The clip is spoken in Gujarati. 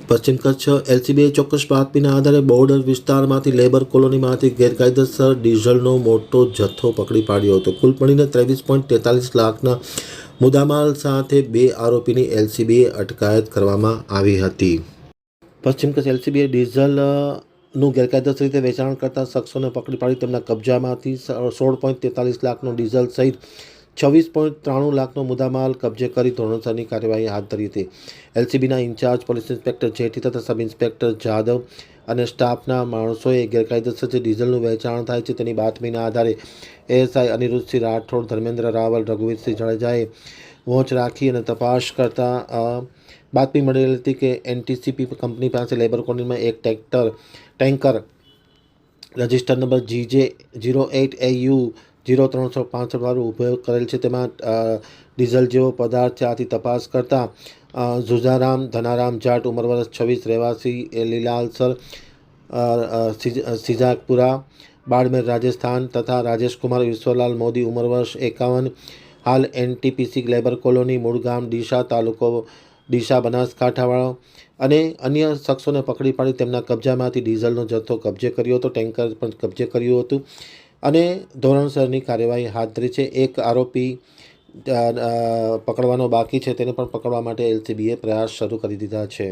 પશ્ચિમ કચ્છ એલસીબીએ ચોક્કસ બાતમીના આધારે બોર્ડર વિસ્તારમાંથી લેબર કોલોનીમાંથી ગેરકાયદેસર ડીઝલનો મોટો જથ્થો પકડી પાડ્યો હતો. કુલ મળીને 23.43 લાખના મુદ્દામાલ સાથે 2 આરોપીની એલસીબીએ અટકાયત કરવામાં આવી હતી. પશ્ચિમ કચ્છ એલસીબીએ ડીઝલનું ગેરકાયદેસર રીતે વેચાણ કરતા શખ્સોને પકડી પાડી તેમના કબજામાંથી 16.43 લાખનો ડીઝલ સહિત 26.93 લાખનો મુદ્દામાલ કબજે કરી ધોરણસરની કાર્યવાહી હાથ ધરી હતી. એલસીબીના ઇન્ચાર્જ પોલીસ ઇન્સ્પેક્ટર જેઠી તથા સબ ઇન્સ્પેક્ટર જાદવ અને સ્ટાફના માણસોએ ગેરકાયદેસર જે ડીઝલનું વેચાણ થાય છે તેની બાતમીના આધારે એએસઆઈ અનિરુદ્ધસિંહ રાઠોડ, ધર્મેન્દ્ર રાવલ, રઘુવીરસિંહ જાડેજાએ વોચ રાખી અને તપાસ કરતા બાતમી મળેલી હતી કે એનટીસીપી કંપની પાસે લેબર કોલોનીમાં એક ટેન્કર રજિસ્ટર નંબર GJ08AU 0365 વાળું ઉપયોગ કરેલ છે. તેમાં ડીઝલ જેવો પદાર્થ છે. આથી તપાસ કરતાં ઝુઝારામ ધનારામ જાટ, ઉંમર વર્ષ 26, રહેવાસી લીલાલસર, સિજાકપુરા, બાડમેર, રાજસ્થાન તથા રાજેશકુમાર વિશ્વલાલ મોદી, ઉંમર વર્ષ 51, હાલ એનટીપીસી લેબર કોલોની, મૂળ ગામ ડીસા, તાલુકો ડીસા, બનાસકાંઠાવાળો અને અન્ય શખ્સોને પકડી પાડી તેમના કબજામાંથી ડીઝલનો જથ્થો કબજે કર્યો હતો. ટેન્કર પણ કબજે કર્યું હતું અને ધોરણસરની કાર્યવાહી હાથ ધરી છે. એક આરોપી પકડવાનો બાકી છે, તેને પણ પકડવા માટે એલસીબીએ પ્રયાસ શરૂ કરી દીધા છે.